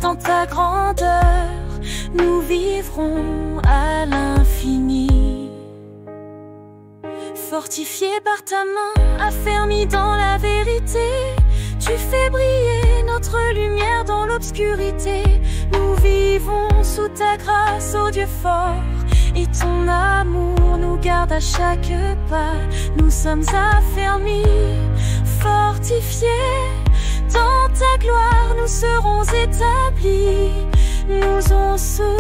Dans ta grandeur, nous vivrons à l'infini. Fortifiés par ta main, affermis dans la vérité, tu fais briller notre lumière dans l'obscurité. Nous vivons sous ta grâce, ô Dieu fort, et ton amour nous garde à chaque pas. Nous sommes affermis, fortifiés. Dans ta gloire, nous serons établis. Nous en sourds,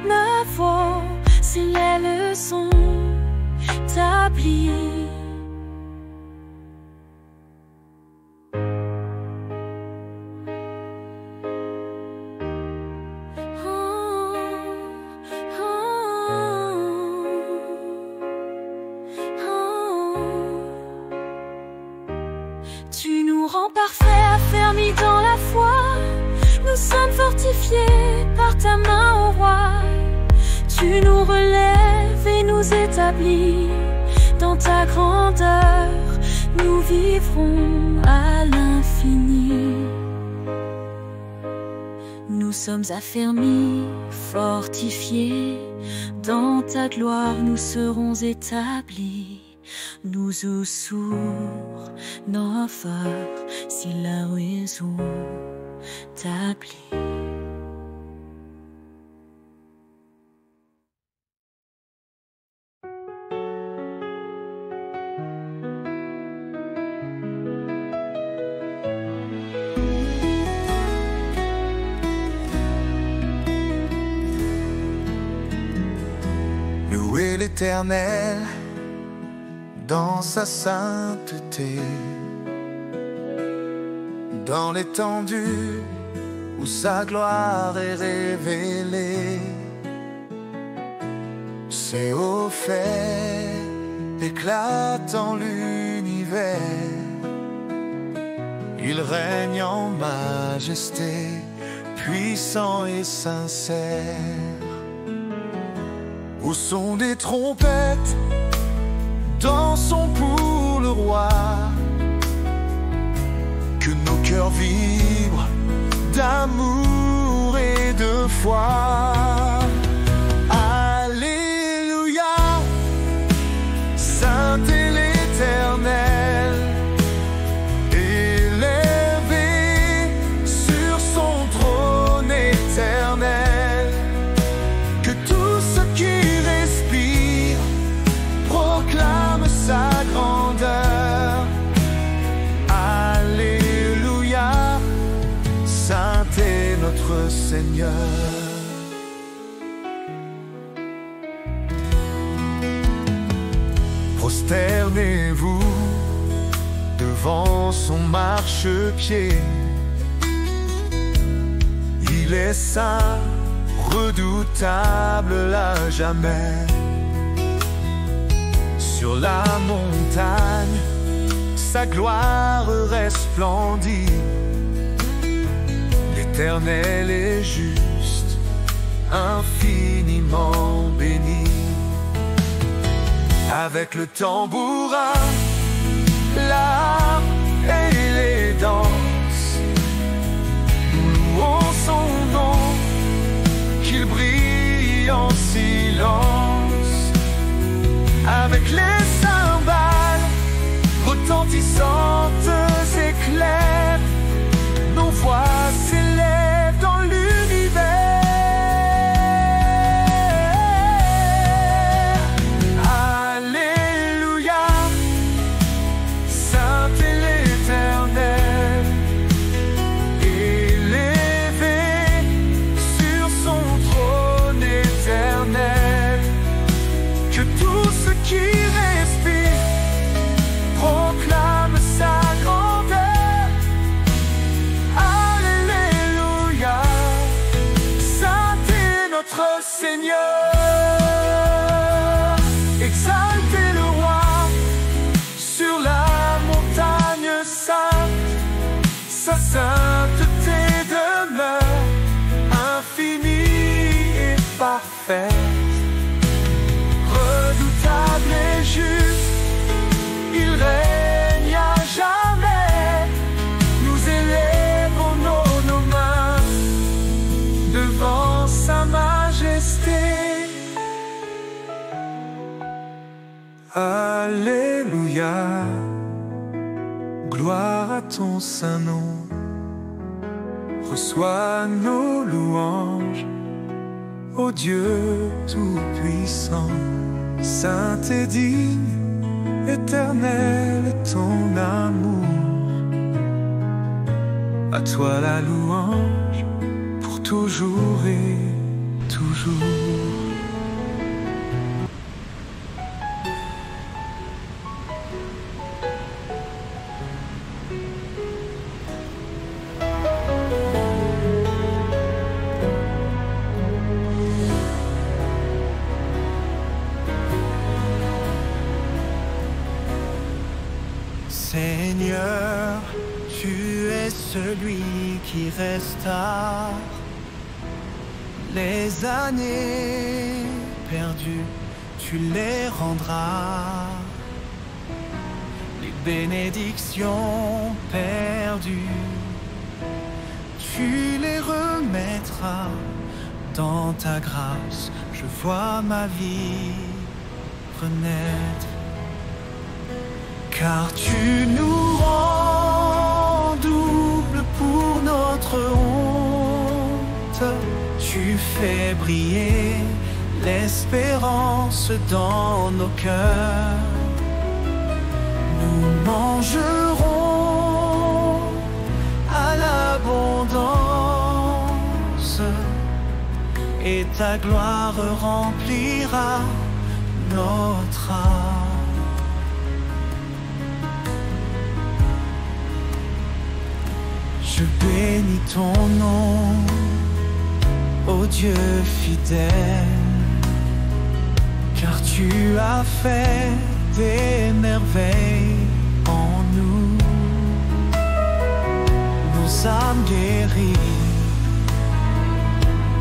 n'avons, c'est les leçons établies. Tu nous rends parfaits, affermis dans la foi. Nous sommes fortifiés par ta main, ô roi. Tu nous relèves et nous établis. Dans ta grandeur, nous vivrons à l'infini. Nous sommes affermis, fortifiés. Dans ta gloire, nous serons établis. Nous aux sourds, nos forts, si la raison t'applique. Louez l'Éternel dans sa sainteté, dans l'étendue où sa gloire est révélée. Ses hauts faits éclatent en l'univers. Il règne en majesté, puissant et sincère. Au son des trompettes, dansons pour le roi. Que nos cœurs vibrent d'amour et de foi. Alléluia, saint est l'Éternel, élevé sur son trône éternel. Que tout ce qui respire proclame sa grandeur. Alléluia, saint est notre Seigneur. Prosternez-vous devant son marchepied. Il est saint, redoutable à jamais. Sur la montagne, sa gloire resplendit. L'Éternel est juste, infiniment béni. Avec le tambourin, l'harpe et les danses, nous louons son nom, qu'il brille en silence. Avec les cymbales retentissantes et claires, nos voix s'élèvent dans l'univers. éternel. Que tout ce qui respire proclame sa grandeur. Alléluia, Saint est notre Seigneur. Exaltez le roi sur la montagne sainte. Sa sainteté demeure infinie et parfaite. Redoutable et juste, il règne à jamais. Nous élèvons nos mains devant sa majesté. Alléluia, gloire à ton saint nom. Reçois nos louanges, ô Dieu tout-puissant. Saint et digne, éternel est ton amour. À toi la louange, pour toujours et toujours. Seigneur, tu es celui qui restaure les années perdues, tu les rendras. Les bénédictions perdues, tu les remettras dans ta grâce. Je vois ma vie renaître. Car tu nous rends double pour notre honte. Tu fais briller l'espérance dans nos cœurs. Nous mangerons à l'abondance et ta gloire remplira notre âme. Je bénis ton nom, ô Dieu fidèle, car tu as fait des merveilles en nous. Nos âmes guéries,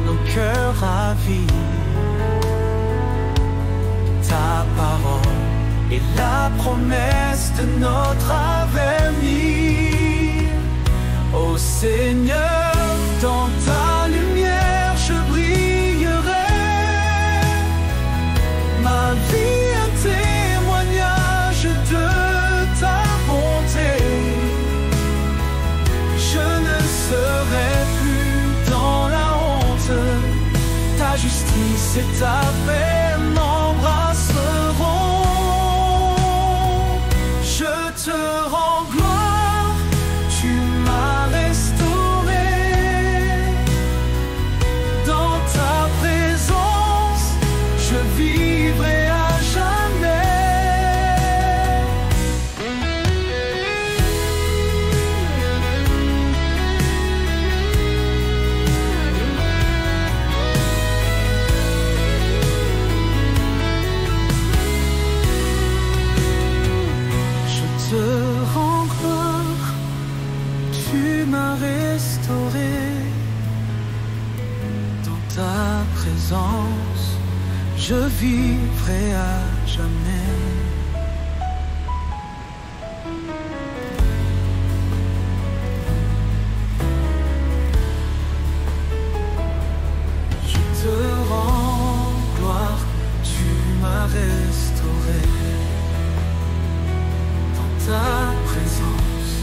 nos cœurs ravis. Ta parole est la promesse de notre avenir. Ô Seigneur, dans ta lumière je brillerai. Ma vie un témoignage de ta bonté. Je ne serai plus dans la honte. Ta justice et ta paix m'embrasseront. Je te rends gloire, tu m'as restauré. Dans ta présence, je vivrai à Je te rends gloire, tu m'as restauré. Dans ta présence, je vivrai à jamais. Je te rends gloire, tu m'as restauré. Dans ta présence,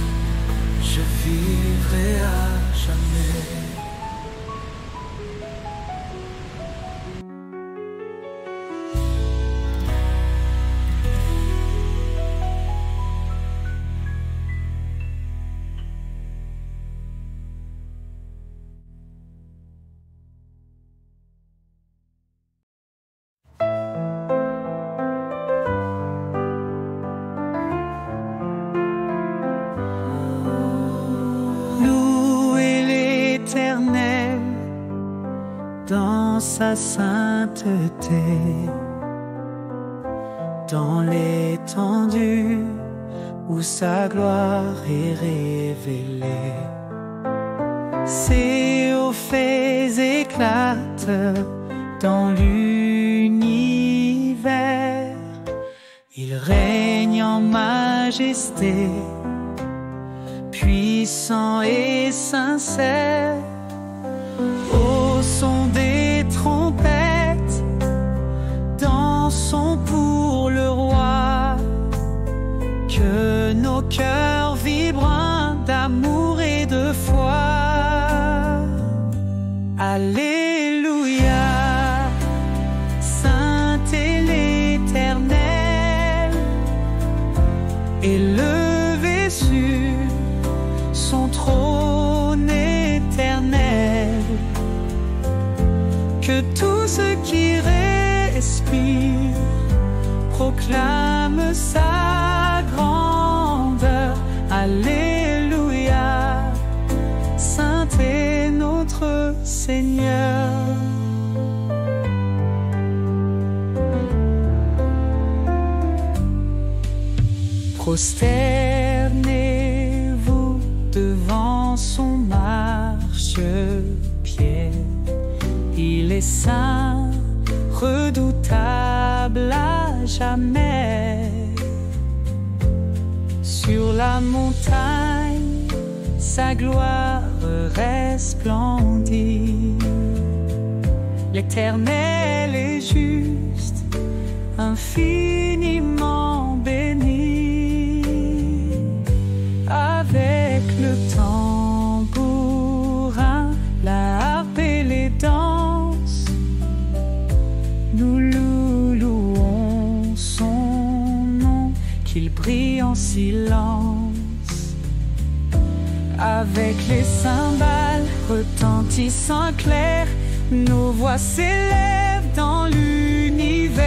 je vivrai à jamais. ta sainteté. Dans l'étendue où sa gloire est révélée, ses hauts faits éclatent dans l'univers. Il règne en majesté, puissant et sincère. Au son des trompettes, dansons pour le roi. Que nos cœurs vibrent d'amour et de foi. Alléluia, Saint est l'Éternel, élevé sur son trône éternel. Que tout ce qui respire proclame sa grandeur. Alléluia, Saint est notre Seigneur. Prosternez-vous devant son marchepied. Il est saint, redoutable à jamais. Sur la montagne, sa gloire resplendit. L'Éternel est juste, infiniment béni. Avec le tambourin, la harpe et les danses, nous louons son nom, qu'il brille en silence. Avec les cymbales retentissant clair, nos voix s'élèvent dans l'univers.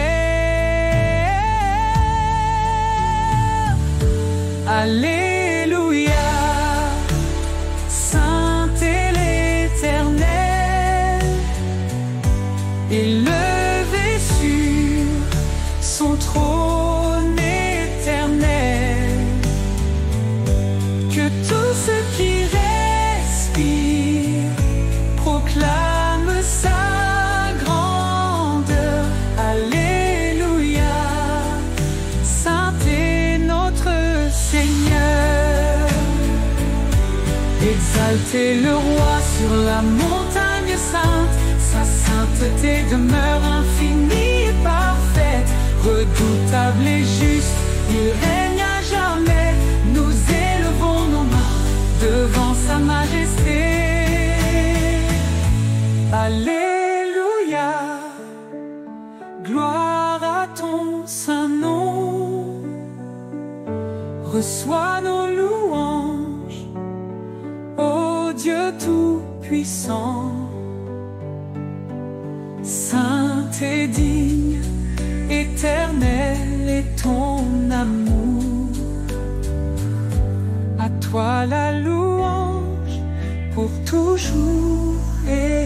Alléluia, Saint est l'Éternel, élevé sur son trône éternel. Que tout ce qui respire proclame sa grandeur. Alléluia, Saint est notre Seigneur. Exaltez le roi sur la montagne sainte, sa sainteté demeure infinie et parfaite. Redoutable et juste, il règne à jamais. Nous élevons nos mains devant sa majesté. Alléluia, gloire à ton saint nom. Reçois nos louanges, ô Dieu tout-puissant. Saint et digne, éternel est ton amour. À toi la louange pour toujours et